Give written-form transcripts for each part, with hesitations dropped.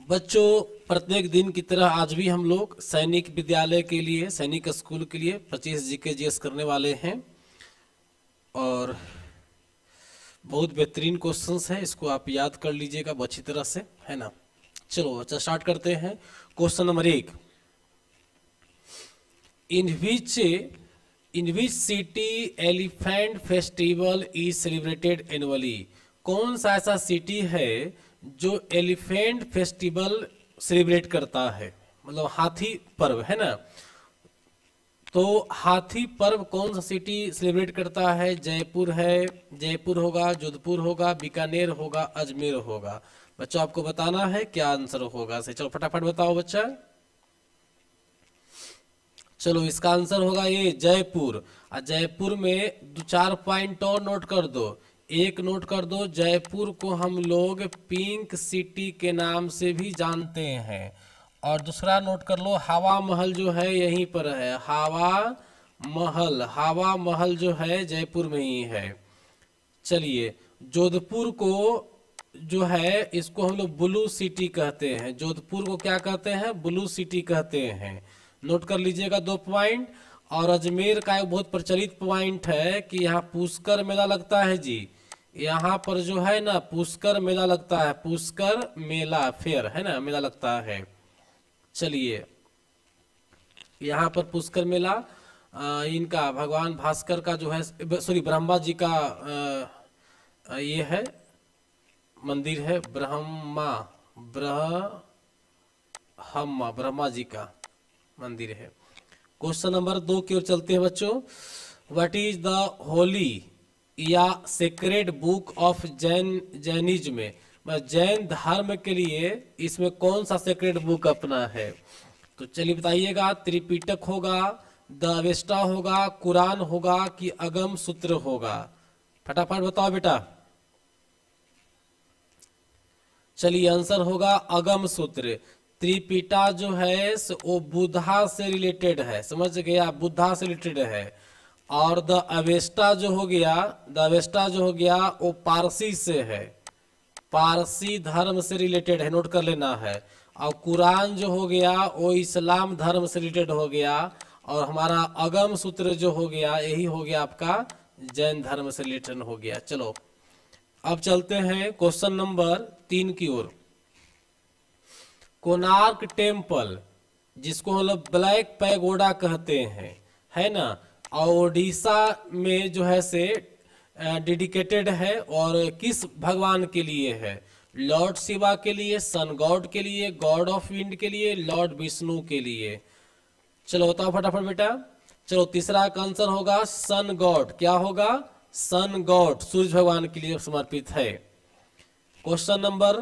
बच्चों, प्रत्येक दिन की तरह आज भी हम लोग सैनिक विद्यालय के लिए, सैनिक स्कूल के लिए 25 जीके जीएस करने वाले हैं और बहुत बेहतरीन क्वेश्चंस है। इसको आप याद कर लीजिएगा अच्छी तरह से, है ना। चलो अच्छा, स्टार्ट करते हैं। Question number 1, in which city elephant festival is celebrated annually. कौन सा ऐसा सिटी है जो एलिफेंट फेस्टिवल सेलिब्रेट करता है, मतलब हाथी पर्व, है ना। तो हाथी पर्व कौन सा सिटी सेलिब्रेट करता है? जयपुर है, जयपुर होगा, जोधपुर होगा, बीकानेर होगा, अजमेर होगा। बच्चों आपको बताना है क्या आंसर होगा। से चलो फटाफट बताओ बच्चा। चलो इसका आंसर होगा ये जयपुर। और जयपुर में 2-4 पॉइंट और नोट कर दो। एक नोट कर दो, जयपुर को हम लोग पिंक सिटी के नाम से भी जानते हैं। और दूसरा नोट कर लो, हवा महल जो है यहीं पर है। हवा महल जो है जयपुर में ही है। चलिए, जोधपुर को जो है इसको हम लोग ब्लू सिटी कहते हैं। जोधपुर को क्या कहते हैं? ब्लू सिटी कहते हैं। नोट कर लीजिएगा 2 पॉइंट। और अजमेर का एक बहुत प्रचलित पॉइंट है कि यहाँ पुष्कर मेला लगता है जी। यहाँ पर जो है ना पुष्कर मेला लगता है, पुष्कर मेला फेयर, है ना, मेला लगता है। चलिए, यहाँ पर पुष्कर मेला इनका भगवान भास्कर का जो है, सॉरी ब्रह्मा जी का ये है मंदिर है। ब्रह्मा जी का मंदिर है। क्वेश्चन नंबर 2 की ओर चलते हैं बच्चों। व्हाट इज द होली या sacred book of Jainism. Jain धर्म के लिए इसमें कौन सा सेक्रेड बुक अपना है? तो चलिए बताइएगा। त्रिपिटक होगा, द अवेस्टा होगा, कुरान होगा कि अगम सूत्र होगा? फटाफट बताओ बेटा। चलिए आंसर होगा अगम सूत्र। त्रिपिटा जो है वो बुद्धा से रिलेटेड है, समझ गया, बुद्धा से रिलेटेड है। और द अवेस्टा जो हो गया वो पारसी से है, पारसी धर्म से रिलेटेड है, नोट कर लेना है। और कुरान जो हो गया वो इस्लाम धर्म से रिलेटेड हो गया। और हमारा अगम सूत्र जो हो गया यही हो गया आपका जैन धर्म से रिलेटेड हो गया। चलो अब चलते हैं क्वेश्चन नंबर 3 की ओर। कोणार्क टेम्पल, जिसको हम लोग ब्लैक पैगोडा कहते हैं, है ना, और ओडिशा में जो है से डेडिकेटेड है। और किस भगवान के लिए है? लॉर्ड शिवा के लिए, सन गॉड के लिए, गॉड ऑफ विंड के लिए, लॉर्ड विष्णु के लिए। चलो बताओ फटाफट बेटा। चलो तीसरा का आंसर होगा सन गॉड। क्या होगा? सन गॉड, सूर्य भगवान के लिए समर्पित है। क्वेश्चन नंबर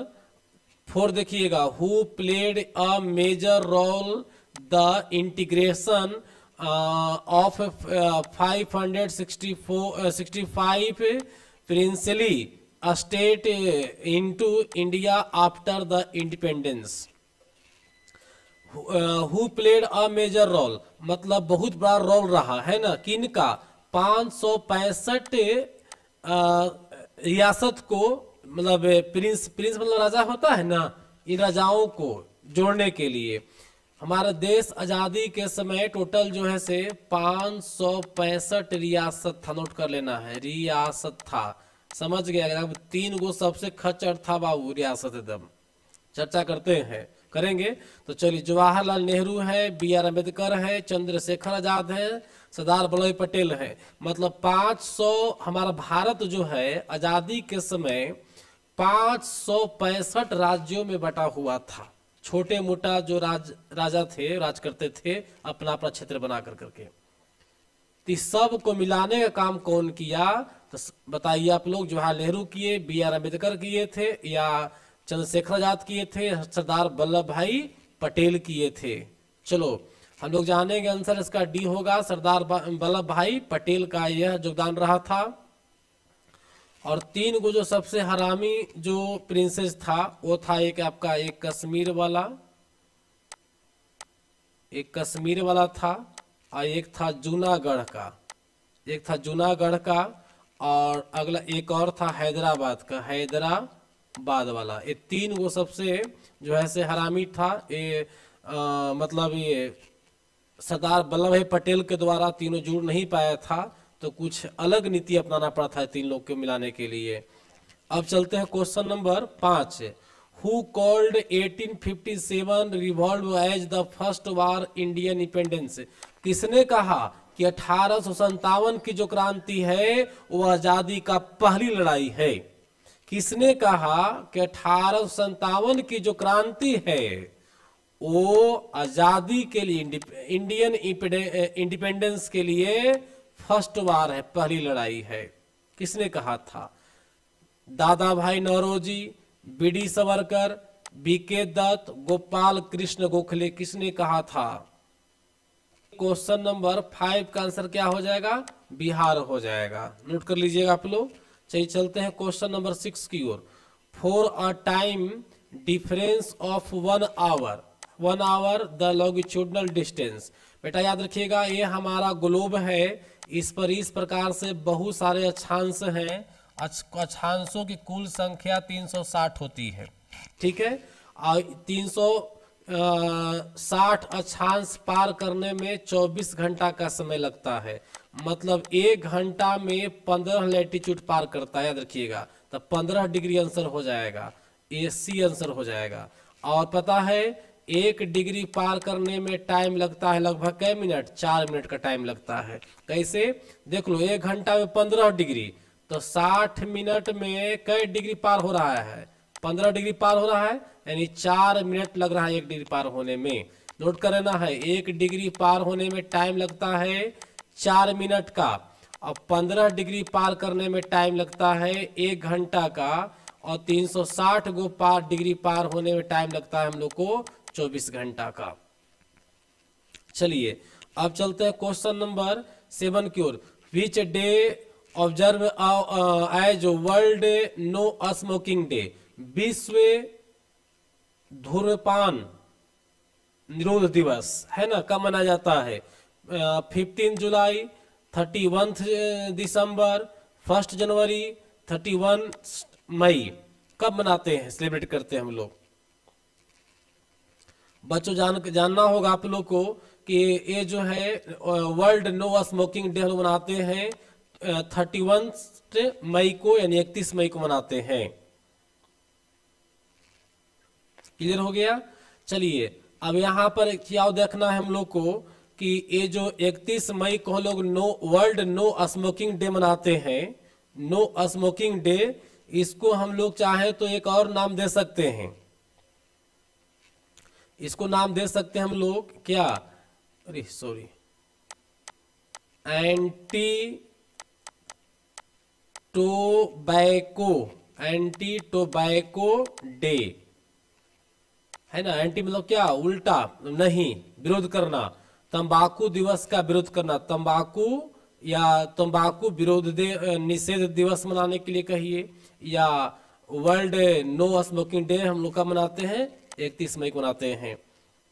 4 देखिएगा। Who played a major role the integration of 565 princely state into India after the independence. Who played a major role मतलब बहुत बड़ा रोल रहा, है ना, किनका? 565 रियासत को, मतलब प्रिंस मतलब राजा होता है ना, इन राजाओं को जोड़ने के लिए। हमारा देश आज़ादी के समय टोटल जो है से 565 रियासत था, नोट कर लेना है, रियासत था, समझ गया। 3 गो सबसे खच्चर था बाबू रियासत, एकदम चर्चा करते हैं, करेंगे। तो चलिए, जवाहरलाल नेहरू है, BR अम्बेडकर है, चंद्रशेखर आजाद है, सरदार वल्लभ भाई पटेल है। मतलब 500, हमारा भारत जो है आजादी के समय 565 राज्यों में बटा हुआ था। छोटे मोटा जो राजा थे, राज करते थे अपना अपना क्षेत्र बना करके। तो सब को मिलाने का काम कौन किया? तो बताइए आप लोग। जवाहरलाल नेहरू किए, BR अम्बेडकर किए थे, या चंद्रशेखर आजाद किए थे, सरदार वल्लभ भाई पटेल किए थे? चलो हम लोग जानेंगे आंसर इसका डी होगा, सरदार वल्लभ भाई पटेल का यह योगदान रहा था। और 3 गो जो सबसे हरामी जो प्रिंसेस था वो था एक आपका, एक कश्मीर वाला था, और एक था जूनागढ़ का, और अगला एक और था हैदराबाद वाला। ये 3 गो सबसे जो है से हरामी था, ये मतलब ये सरदार वल्लभ भाई पटेल के द्वारा तीनों जुड़ नहीं पाया था, तो कुछ अलग नीति अपनाना पड़ा था तीन लोग को मिलाने के लिए। अब चलते हैं question number 5। Who called 1857 revolt as the first war Indian independence? किसने कहा कि 1857 की जो क्रांति है वो आजादी का पहली लड़ाई है? किसने कहा कि 1857 की जो क्रांति है वो आजादी के लिए, इंडियन इंडिपेंडेंस के लिए फर्स्ट वार है, पहली लड़ाई है? किसने कहा था? दादा भाई नौरोजी, बीडी सावरकर, बीके दत्त, गोपाल कृष्ण गोखले, किसने कहा था? क्वेश्चन नंबर 5 का आंसर क्या हो जाएगा? बिहार हो जाएगा। नोट कर लीजिएगा आप लोग। चलिए चलते हैं क्वेश्चन नंबर 6 की ओर। For a time difference of 1 hour, 1 hour the longitudinal distance. बेटा याद रखिएगा, ये हमारा ग्लोब है, इस पर इस प्रकार से बहुत सारे अक्षांश हैं। अक्षांशों की कुल संख्या 360 होती है, ठीक है। और 360 अक्षांश पार करने में 24 घंटा का समय लगता है, मतलब 1 घंटा में 15 लैटिट्यूड पार करता है, याद रखिएगा। तो 15 डिग्री आंसर हो जाएगा, AC आंसर हो जाएगा। और पता है 1 डिग्री पार करने में टाइम लगता है लगभग कै मिनट? 4 मिनट का टाइम लगता है। कैसे? देख लो, 1 घंटा में 15 डिग्री, तो 60 मिनट में कै डिग्री पार हो रहा है? 15 डिग्री पार हो रहा है, यानी 4 मिनट लग रहा है 1 डिग्री पार होने में। नोट कर लेना है, 1 डिग्री पार होने में टाइम लगता है 4 मिनट का, और 15 डिग्री पार करने में टाइम लगता है 1 घंटा का, और 360 गो डिग्री पार होने में टाइम लगता है हम लोग को 24 घंटा का। चलिए अब चलते हैं क्वेश्चन नंबर 7 की ओर। Which day observe as world no smoking day? विश्व धूम्रपान निरोध दिवस है ना, कब मनाया जाता है? 15 जुलाई, 31 दिसंबर, 1 जनवरी, 31 मई, कब मनाते हैं, सेलिब्रेट करते हैं हम लोग? बच्चों जानना होगा आप लोग को कि ये जो है वर्ल्ड नो स्मोकिंग डे हम लोग मनाते हैं 31 मई को, यानी 31 मई को मनाते हैं। क्लियर हो गया? चलिए अब यहाँ पर क्या देखना है हम लोग को कि ये जो 31 मई को हम लोग वर्ल्ड नो स्मोकिंग डे मनाते हैं, नो स्मोकिंग डे, इसको हम लोग चाहे तो एक और नाम दे सकते हैं। इसको नाम दे सकते हैं हम लोग क्या? अरे सॉरी, एंटी टोबैको डे, है ना। एंटी मतलब क्या? उल्टा, नहीं, विरोध करना। तंबाकू दिवस का विरोध करना, तंबाकू या तंबाकू विरोध निषेध दिवस मनाने के लिए कहिए, या वर्ल्ड नो स्मोकिंग डे हम लोग का मनाते हैं 31 मई को मनाते हैं।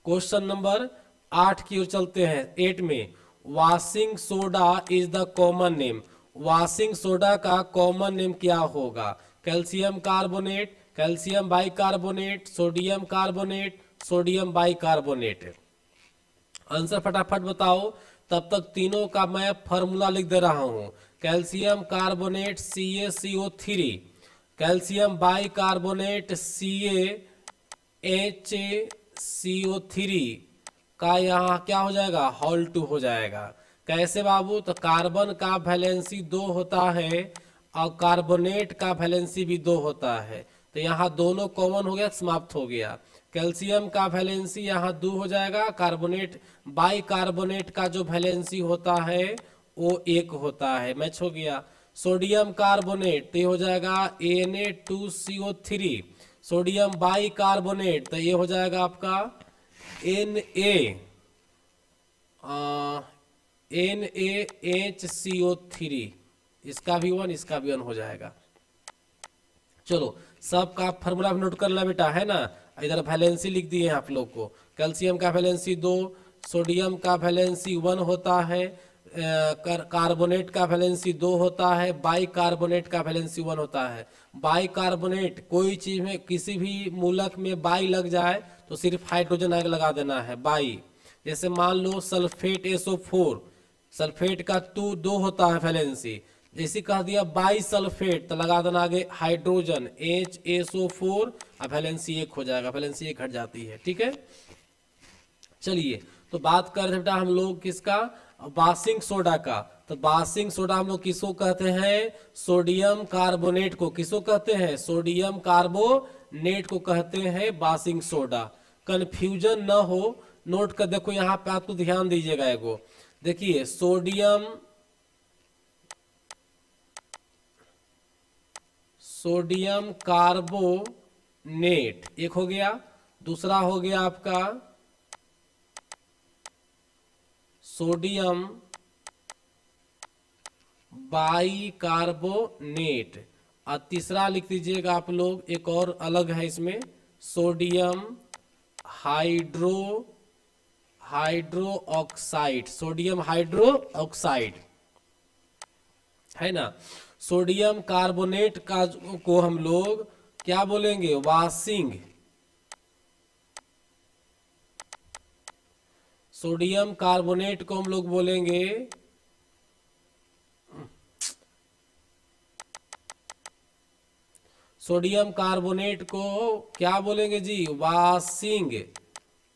क्वेश्चन नंबर 8 की ओर चलते हैं। 8 में washing soda is the common name. Washing soda का कॉमन नेम क्या होगा? Calcium carbonate, calcium bicarbonate, sodium carbonate, sodium bicarbonate. Answer फटाफट बताओ, तब तक तीनों का मैं फॉर्मूला लिख दे रहा हूं। Calcium carbonate CaCO3, calcium bicarbonate CaHCO3 का यहाँ क्या हो जाएगा? होल 2 हो जाएगा। कैसे बाबू? तो कार्बन का वैलेंसी 2 होता है और कार्बोनेट का वैलेंसी भी 2 होता है, तो यहाँ दोनों कॉमन हो गया, समाप्त हो गया। कैल्शियम का वैलेंसी यहाँ 2 हो जाएगा, कार्बोनेट बाइकार्बोनेट का जो वैलेंसी होता है वो 1 होता है, मैच हो गया। सोडियम कार्बोनेट तो ये हो जाएगा Na2CO3, सोडियम बाइकार्बोनेट तो ये हो जाएगा आपका NaHCO3, इसका भी 1, इसका भी 1 हो जाएगा। चलो सबका फॉर्मूला नोट कर ला बेटा, है ना। इधर वैलेंसी लिख दिए हैं आप लोग को। कैल्शियम का वैलेंसी 2, सोडियम का वैलेंसी 1 होता है, कार्बोनेट का वैलेंसी 2 होता है, बाई कार्बोनेट का वैलेंसी 1 होता है। बाई कार्बोनेट, कोई चीज में किसी भी मूलक में बाई लग जाए तो सिर्फ हाइड्रोजन आग लगा देना है, बाई। जैसे मान लो सल्फेट SO4, सल्फेट का 2 होता है वैलेंसी, जैसे कह दिया बाई सल्फेट तो लगा देना आगे हाइड्रोजन HSO4 और वैलेंसी 1 हो जाएगा, वैलेंसी 1 हट जाती है, ठीक है। चलिए तो बात कर रहे बेटा हम लोग किसका, वाशिंग सोडा का। तो वाशिंग सोडा हम लोग किसको कहते हैं, सोडियम कार्बोनेट को। किसको कहते हैं, सोडियम कार्बोनेट को कहते हैं वाशिंग सोडा। कंफ्यूजन ना हो, नोट कर देखो यहाँ पे आपको ध्यान दीजिएगा एगो, देखिए सोडियम कार्बोनेट एक हो गया, दूसरा हो गया आपका सोडियम बाइकार्बोनेट, और तीसरा लिख दीजिएगा आप लोग, एक और अलग है इसमें, sodium hydro oxide, sodium hydro oxide, है ना। सोडियम कार्बोनेट का को हम लोग क्या बोलेंगे, वाशिंग। सोडियम कार्बोनेट को हम लोग बोलेंगे सोडियम कार्बोनेट को क्या बोलेंगे जी,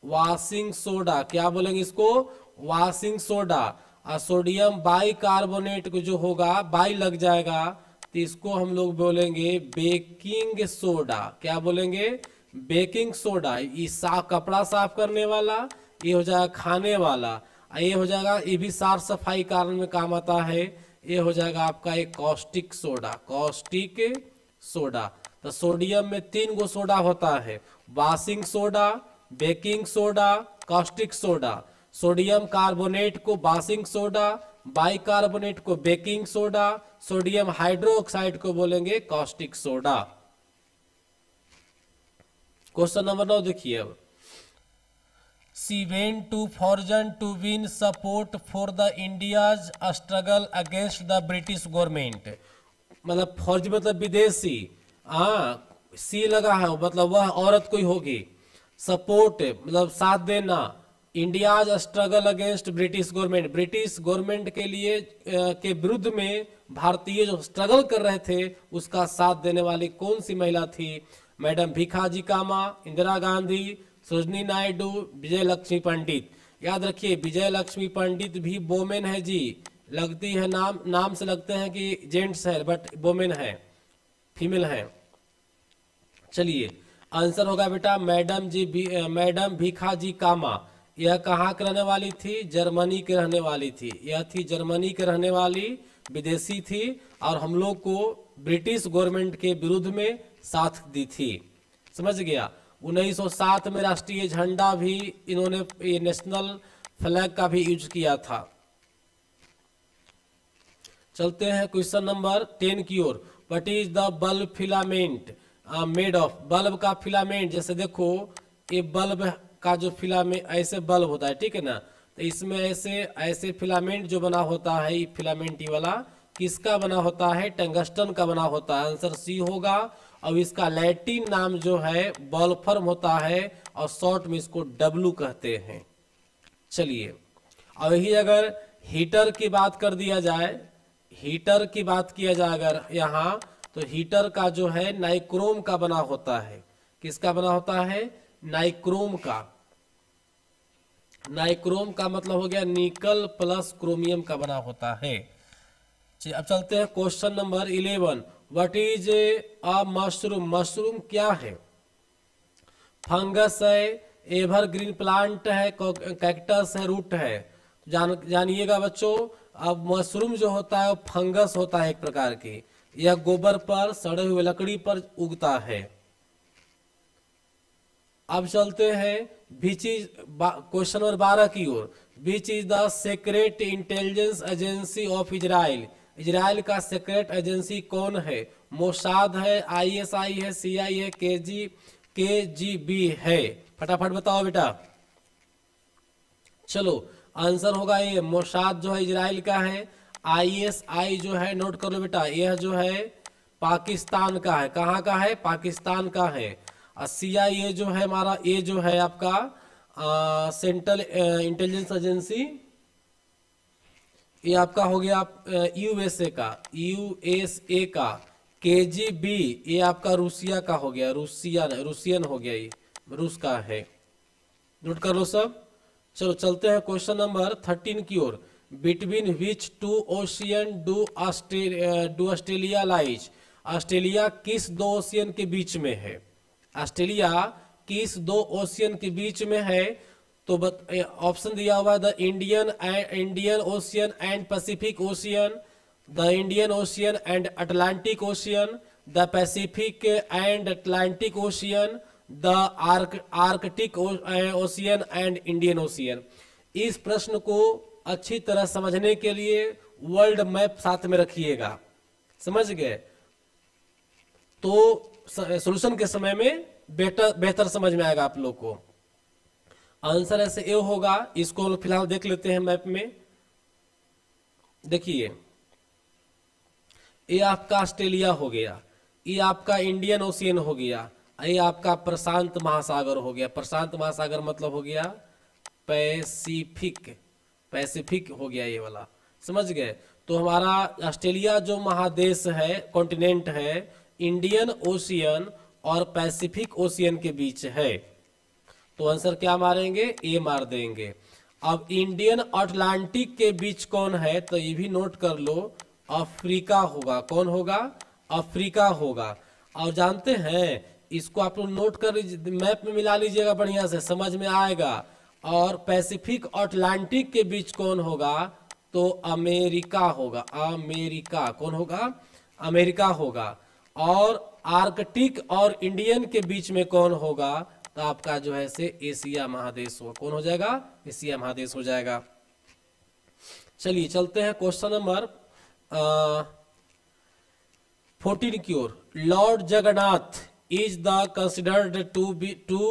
वाशिंग सोडा। क्या बोलेंगे इसको, वाशिंग सोडा। और सोडियम बाइकार्बोनेट को जो होगा, बाई लग जाएगा तो इसको हम लोग बोलेंगे बेकिंग सोडा। क्या बोलेंगे, बेकिंग सोडा। ये कपड़ा साफ करने वाला, ये हो जाएगा खाने वाला, ये हो जाएगा, ये भी साफ सफाई कारण में काम आता है, ये हो जाएगा आपका एक कॉस्टिक सोडा। तो सोडियम में 3 गो सोडा होता है, washing soda, baking soda, caustic soda. Sodium carbonate को वाशिंग सोडा, बाइकार्बोनेट को बेकिंग सोडा, सोडियम हाइड्रोक्साइड को बोलेंगे कॉस्टिक सोडा। क्वेश्चन नंबर 9 देखिए अब, She went to fortune to win support for the India's struggle against the British government। मतलब फौजी मतलब विदेशी, सी लगा है मतलब वह औरत कोई होगी, सपोर्ट मतलब साथ देना, India's struggle against British government, British government के लिए के विरुद्ध में भारतीय जो स्ट्रगल कर रहे थे उसका साथ देने वाली कौन सी महिला थी, मैडम भीखाजी कामा, इंदिरा गांधी, सरोजिनी नायडू, विजय लक्ष्मी पंडित। याद रखिए विजय लक्ष्मी पंडित भी वोमेन है जी, लगती है नाम से लगते हैं कि जेंट्स है बट वोमेन है, फीमेल है। चलिए आंसर होगा बेटा मैडम भीखाजी कामा। यह कहाँ के रहने वाली थी, जर्मनी के रहने वाली थी। यह थी जर्मनी के रहने वाली विदेशी थी और हम लोग को ब्रिटिश गवर्नमेंट के विरुद्ध में साथ दी थी, समझ गया। 1907 में राष्ट्रीय झंडा भी इन्होंने नेशनल फ्लैग का भी यूज किया था। चलते हैं क्वेश्चन नंबर 10 की ओर। What is the bulb filament made of. Bulb का फिलामेंट, जैसे देखो ये बल्ब का जो फिलामेंट ऐसे बल्ब होता है, ठीक है ना, तो इसमें ऐसे फिलामेंट जो बना होता है, ये फिलामेंट ये वाला किसका बना होता है, टंगस्टन का बना होता है। आंसर सी होगा। अब इसका लैटिन नाम जो है वोल्फ्राम होता है और शॉर्ट में इसको डब्लू कहते हैं। चलिए अब यही अगर हीटर की बात कर दिया जाए, हीटर की बात किया जाए अगर यहाँ, तो हीटर का जो है नाइक्रोम का बना होता है। किसका बना होता है, नाइक्रोम का। नाइक्रोम का मतलब हो गया निकल प्लस क्रोमियम का बना होता है। अब चलते हैं question number 11। What is a mushroom. Mushroom क्या है, फंगस है, एवरग्रीन प्लांट है, कैक्टस है, रूट है। जानिएगा बच्चों, अब मशरूम जो होता है वो फंगस होता है एक प्रकार की। यह गोबर पर, सड़े हुए लकड़ी पर उगता है। अब चलते हैं क्वेश्चन नंबर 12 की ओर। Which is the secret intelligence agency of Israel. Israel का सीक्रेट एजेंसी कौन है, मोसाद है, ISI है, CI है, KGB है। फटाफट बताओ बेटा। चलो आंसर होगा ये, मोसाद जो है इजराइल का है। ISI जो है, नोट कर लो बेटा, यह जो है पाकिस्तान का है। कहाँ का है? पाकिस्तान का है। और CIA जो है हमारा, ये जो है आपका सेंट्रल इंटेलिजेंस एजेंसी, ये आपका हो गया USA का। KGB ये आपका रूसिया का हो गया, रूसियन हो गया, ये रूस का है। नोट कर लो सब। चलो चलते हैं क्वेश्चन नंबर 13 की ओर। Between which two ocean do Australia lies? Australia किस दो ओशियन के बीच में है? ऑस्ट्रेलिया किस दो ओशियन के बीच में है? तो ऑप्शन दिया हुआ है the Indian ocean and Pacific ocean, the Indian ocean and Atlantic ocean, the Pacific and Atlantic ocean, the Arctic ocean and Indian ocean. इस प्रश्न को अच्छी तरह समझने के लिए वर्ल्ड मैप साथ में रखिएगा, समझ गए? तो सॉल्यूशन के समय में बेहतर समझ में आएगा आप लोग को। आंसर ऐसे ए होगा। इसको फिलहाल देख लेते हैं मैप में। देखिए, ये आपका ऑस्ट्रेलिया हो गया, ये आपका इंडियन ओशियन हो गया, ये आपका प्रशांत महासागर हो गया। प्रशांत महासागर मतलब हो गया पैसिफिक हो गया ये वाला, समझ गए? तो हमारा ऑस्ट्रेलिया जो महादेश है, कॉन्टिनेंट है, इंडियन ओशियन और पैसिफिक ओशियन के बीच है। तो आंसर क्या मारेंगे? ए मार देंगे। अब इंडियन अटलांटिक के बीच कौन है? तो ये भी नोट कर लो, अफ्रीका होगा। कौन होगा? अफ्रीका होगा। और जानते हैं, इसको आप लोग नोट कर लीजिए, मैप में मिला लीजिएगा, बढ़िया से समझ में आएगा। और पैसिफिक अटलांटिक के बीच कौन होगा? तो अमेरिका होगा। अमेरिका कौन होगा? अमेरिका होगा। और आर्कटिक और इंडियन के बीच में कौन होगा? तो आपका जो है से एशिया महादेश होगा। कौन हो जाएगा? एशिया महादेश हो जाएगा। चलिए चलते हैं क्वेश्चन नंबर 14 की ओर। Lord Jagannath is the considered to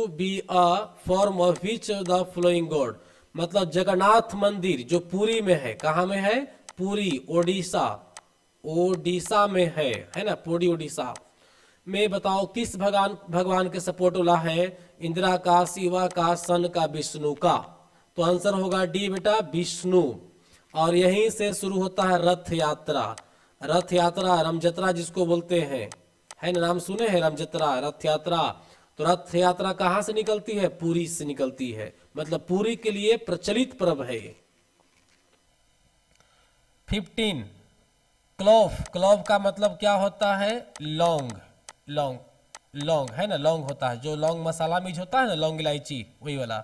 be a form of which the following god? मतलब जगन्नाथ मंदिर जो पुरी में है, कहाँ में है? पुरी, ओडिशा में है ना? पुरी ओडिशा में। बताओ किस भगवान के सपोर्ट वाला है? इंदिरा का, शिवा का, सन का, विष्णु का। तो आंसर होगा डी बेटा, विष्णु। और यहीं से शुरू होता है रथ यात्रा। रथ यात्रा, रमजत्रा जिसको बोलते हैं, है ना? नाम सुने हैं रमजत्रा, रथ यात्रा। तो रथ यात्रा कहाँ से निकलती है? पुरी से निकलती है। मतलब पुरी के लिए प्रचलित पर्व है ये। 15 क्लोव का मतलब क्या होता है? लौंग है ना? लौंग होता है, जो लौंग मसाला मिर्च होता है ना, लौंग इलायची, वही वाला।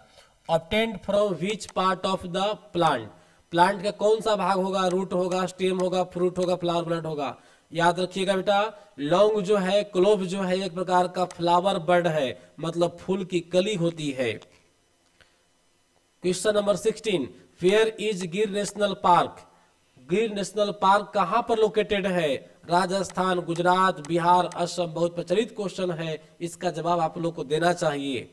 Obtained from which part of the plant? Plant का कौन सा भाग होगा? रूट होगा, स्टेम होगा, फ्रूट होगा, फ्लावर प्लांट होगा। याद रखिएगा बेटा, लौंग जो है, क्लोव जो है, एक प्रकार का फ्लावर बर्ड है, मतलब फूल की कली होती है। Question number 16। वेयर इज गिर नेशनल पार्क? गिर नेशनल पार्क कहां पर लोकेटेड है? राजस्थान, गुजरात, बिहार, असम। बहुत प्रचलित क्वेश्चन है, इसका जवाब आप लोग को देना चाहिए।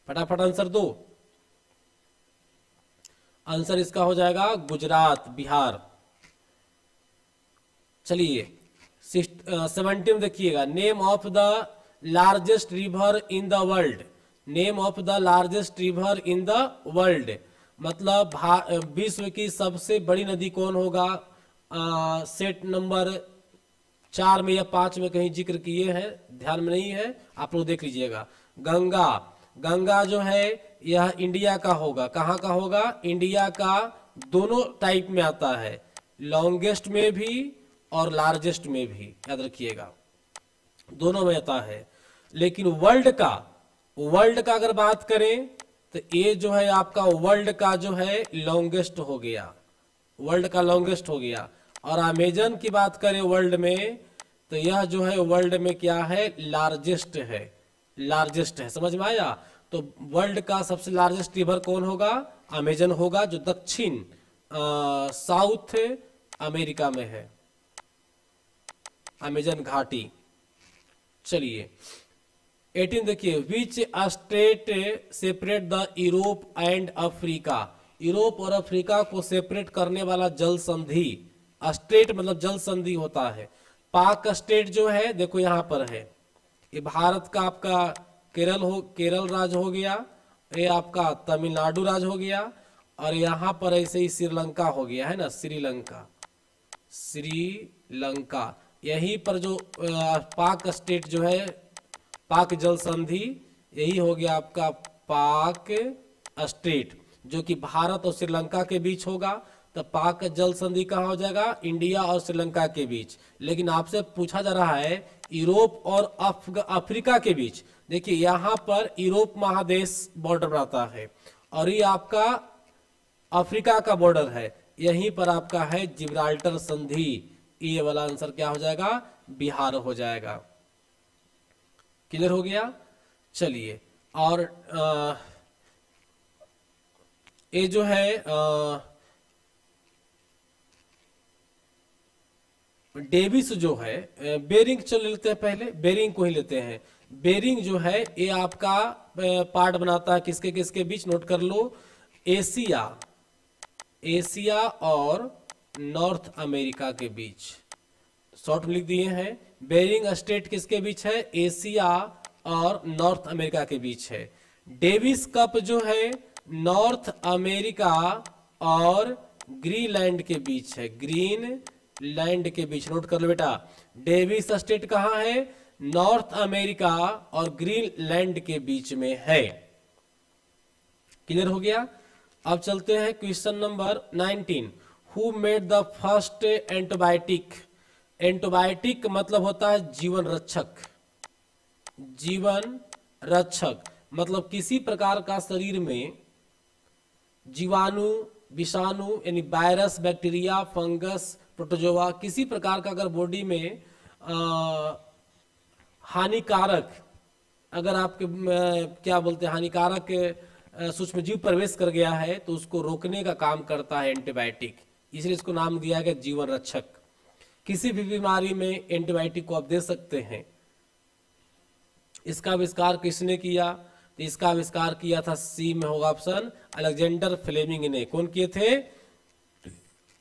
फटाफट आंसर दो। आंसर इसका हो जाएगा गुजरात, बिहार। चलिए 17 देखिएगा। Name of the largest river in the world? Name of the largest river in the world मतलब विश्व की सबसे बड़ी नदी कौन होगा? सेट नंबर 4 में या 5 में कहीं जिक्र किए हैं, ध्यान में नहीं है, आप लोग देख लीजिएगा। गंगा जो है यह इंडिया का होगा। कहाँ का होगा? इंडिया का। दोनों टाइप में आता है, लॉन्गेस्ट में भी और लार्जेस्ट में भी, याद रखिएगा, दोनों में आता है। लेकिन वर्ल्ड का अगर बात करें तो ये जो है आपका वर्ल्ड का जो है लॉन्गेस्ट हो गया, वर्ल्ड का लॉन्गेस्ट हो गया। और अमेजन की बात करें वर्ल्ड में तो यह जो है वर्ल्ड में क्या है? लार्जेस्ट है। समझ में आया? तो वर्ल्ड का सबसे लार्जेस्ट रिवर कौन होगा? अमेजन होगा, जो दक्षिण साउथ अमेरिका में है, अमेजन घाटी। चलिए 18 देखिए, which state separate the Europe and Africa. Europe और अफ्रीका को सेपरेट करने वाला जल संधि, स्टेट मतलब जल संधि होता है। पाक स्टेट जो है देखो यहाँ पर है, ये भारत का आपका केरल राज्य हो गया, ये आपका तमिलनाडु राज्य हो गया, और यहाँ पर ऐसे ही श्रीलंका हो गया है ना, श्रीलंका। यहीं पर जो पाक स्टेट जो है, पाक जल संधि, यही हो गया आपका पाक स्टेट, जो कि भारत और श्रीलंका के बीच होगा। तो पाक जल संधि कहाँ हो जाएगा, इंडिया और श्रीलंका के बीच। लेकिन आपसे पूछा जा रहा है यूरोप और अफ्रीका के बीच। देखिए यहाँ पर यूरोप महादेश बॉर्डर बनाता है और ये आपका अफ्रीका का बॉर्डर है, यहीं पर आपका है जिब्राल्टर संधि। ये वाला आंसर क्या हो जाएगा, बिहार हो जाएगा। क्लियर हो गया। चलिए, और ये जो है डेविस जो है, बेरिंग चल लेते हैं, पहले बेरिंग को ही लेते हैं। बेरिंग जो है ये आपका पार्ट बनाता है किसके किसके बीच, नोट कर लो, एशिया और नॉर्थ अमेरिका के बीच। शॉर्ट में लिख दिए हैं, बेरिंग स्टेट किसके बीच है, एशिया और नॉर्थ अमेरिका के बीच है। डेविस कप जो है नॉर्थ अमेरिका और ग्रीनलैंड के बीच है, ग्रीनलैंड के बीच। नोट कर लो बेटा, डेविस स्टेट कहाँ है, नॉर्थ अमेरिका और ग्रीनलैंड के बीच में है। क्लियर हो गया। अब चलते हैं question number 19। Who made the first antibiotic. Antibiotic मतलब होता है जीवन रक्षक, जीवन रक्षक मतलब किसी प्रकार का शरीर में जीवाणु, विषाणु यानी वायरस, बैक्टीरिया, फंगस, प्रोटोजोआ, किसी प्रकार का अगर बॉडी में हानिकारक, अगर आपके क्या बोलते हैं, हानिकारक सूक्ष्म जीव प्रवेश कर गया है तो उसको रोकने का काम करता है एंटीबायोटिक, इसलिए इसको नाम दिया गया जीवन रक्षक। किसी भी बीमारी में एंटीबायोटिक को आप दे सकते हैं। इसका आविष्कार किसने किया, तो इसका आविष्कार किया था, सी में होगा ऑप्शन, अलेक्जेंडर फ्लेमिंग ने। कौन किए थे,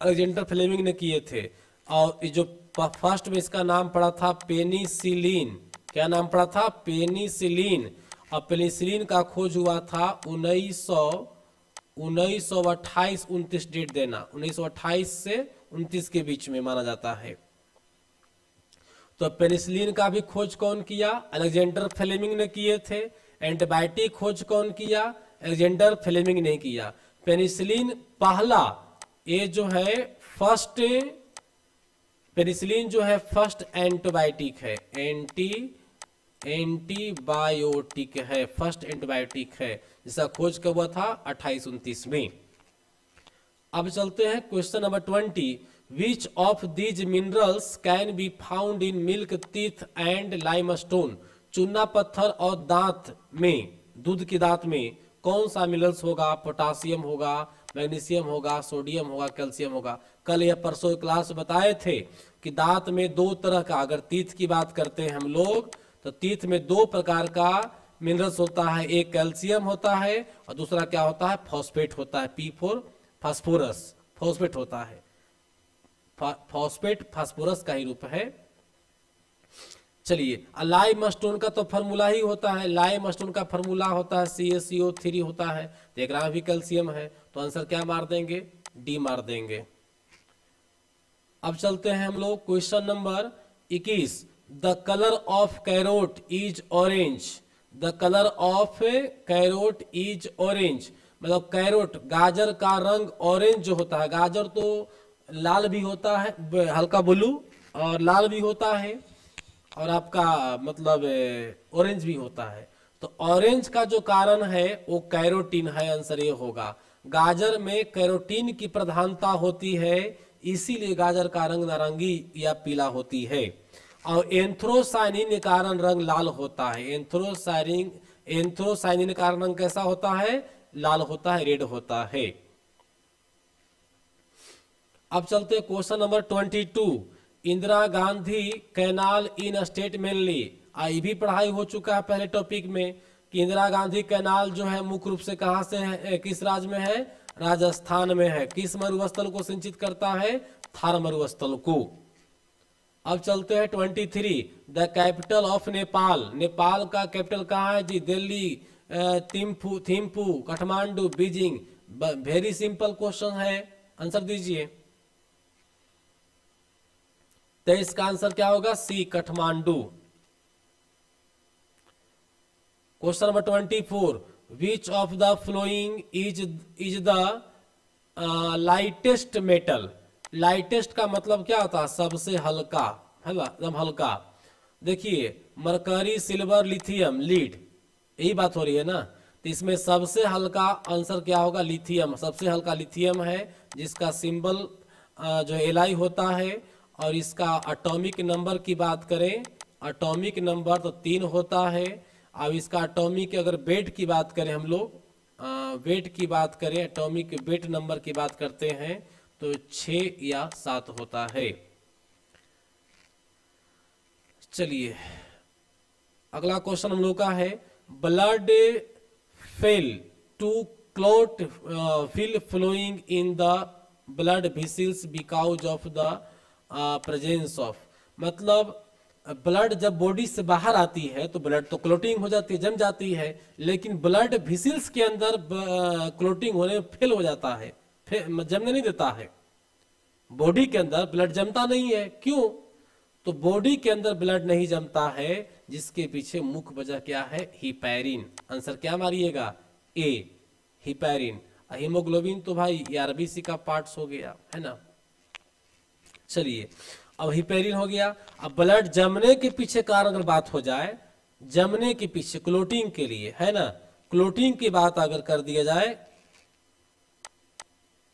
अलेक्जेंडर फ्लेमिंग ने किए थे। और जो फर्स्ट में इसका नाम पड़ा था पेनिसिलिन। क्या नाम पड़ा था, पेनिसिलिन। और पेनिसिलिन का खोज हुआ था 1928-29 डेट देना, 1928 से 29 के बीच में माना जाता है। तो पेनिसिलिन का भी खोज कौन किया, अलेक्जेंडर फ्लेमिंग ने किए थे। एंटीबायोटिक खोज कौन किया, अलेक्जेंडर फ्लेमिंग ने किया। पेनिसिलिन पहला, ये जो है फर्स्ट, पेनिसिलिन जो है फर्स्ट एंटीबायोटिक है, एंटीबायोटिक है, फर्स्ट एंटीबायोटिक है, जिसका खोज कब हुआ था 28-29 में। अब चलते हैं question number 20। Which of these minerals can be found in milk, teeth and limestone. चूना पत्थर और दांत में, दूध के दांत में कौन सा मिनरल्स होगा, पोटासियम होगा, मैग्नीशियम होगा, सोडियम होगा, कैल्शियम होगा। कल या परसों क्लास बताए थे कि दांत में दो तरह का, अगर टीथ की बात करते हैं हम लोग, तो टीथ में दो प्रकार का मिनरल्स होता है, एक कैल्शियम होता है और दूसरा क्या होता है, फॉस्फेट होता है, P4 फास्फोरस, फॉस्फेट होता है। फॉस्फेट फास्फोरस का ही रूप है। चलिए, लाइमस्टोन का तो फार्मूला ही होता है, लाइमस्टोन का फार्मूला होता है CaCO3 होता है, तो एक भी कैल्शियम है, तो आंसर क्या मार देंगे, डी मार देंगे। अब चलते हैं हम लोग question number 21। The colour of carrot is orange. The colour of carrot is orange मतलब कैरोट, गाजर का रंग ऑरेंज जो होता है। गाजर तो लाल भी होता है, हल्का ब्लू, और लाल भी होता है, और आपका मतलब ऑरेंज भी होता है। तो ऑरेंज का जो कारण है वो कैरोटीन है, आंसर ये होगा। गाजर में कैरोटीन की प्रधानता होती है, इसीलिए गाजर का रंग नारंगी या पीला होती है। और एंथ्रोसाइनिन के कारण रंग लाल होता है। एंथ्रोसाइनिन के कारण रंग कैसा होता है, लाल होता है, रेड होता है। अब चलते हैं question number 22। Indira Gandhi canal in state mainly. ये भी पढ़ाई हो चुका है पहले टॉपिक में कि इंदिरा गांधी कैनाल जो है मुख्य रूप से कहाँ से है, किस राज्य में है, राजस्थान में है। किस मरुस्थल को सिंचित करता है, थार मरुस्थल को। अब चलते हैं 23, the capital of Nepal. Nepal का कैपिटल कहाँ है जी, Delhi, Thimphu, Kathmandu, Beijing. Very simple question है, आंसर दीजिए। 23 का आंसर क्या होगा, C, Kathmandu. Question number 24, which of the following is the lightest metal. Lightest का मतलब क्या होता है, सबसे हल्का, है ना, एकदम हल्का। देखिए मरकरी, सिल्वर, लिथियम, लीड, यही बात हो रही है ना। तो इसमें सबसे हल्का आंसर क्या होगा, लिथियम। सबसे हल्का लिथियम है, जिसका सिंबल जो एलआई होता है। और इसका एटॉमिक नंबर की बात करें, एटॉमिक नंबर तो 3 होता है। अब इसका एटॉमिक अगर वेट की बात करें, हम लोग वेट की बात करें, एटॉमिक वेट नंबर की बात करते हैं तो 6 या 7 होता है। चलिए अगला क्वेश्चन हम लोग का है, blood fail to clot fill flowing in the blood vessels because of the presence of. मतलब ब्लड जब बॉडी से बाहर आती है तो ब्लड तो क्लोटिंग हो जाती है, जम जाती है, लेकिन ब्लड वेसल्स के अंदर क्लोटिंग होने में फेल हो जाता है, जमने नहीं देता है। बॉडी के अंदर ब्लड जमता नहीं है, क्यों? तो बॉडी के अंदर ब्लड नहीं जमता है, जिसके पीछे मुख्य वजह क्या है, हिपैरिन। आंसर क्या मारिएगा, ए, हिपैरिन। हीमोग्लोबिन तो भाई आरबीसी का पार्ट्स हो गया, है ना। चलिए अब हिपैरिन हो गया। अब ब्लड जमने के पीछे कारण अगर बात हो जाए, जमने के पीछे क्लोटिंग के लिए, है ना, क्लोटिंग की बात अगर कर दिया जाए,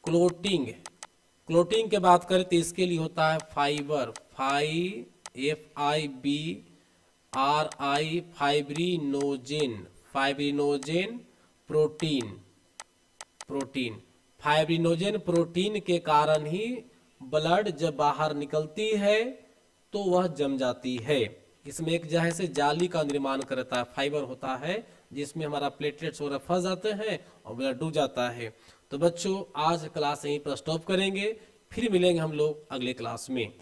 क्लोटिंग, क्लोटिंग की बात करें तो इसके लिए होता है fibre, FIBRI, fibrinogen, fibrinogen protein, protein, fibrinogen protein के कारण ही ब्लड जब बाहर निकलती है तो वह जम जाती है। इसमें एक जैसे जाली का निर्माण करता है, फाइबर होता है, जिसमें हमारा प्लेटलेट्स वगैरह फंस जाते हैं और ब्लड डूब जाता है। तो बच्चों आज क्लास यहीं पर स्टॉप करेंगे, फिर मिलेंगे हम लोग अगले क्लास में।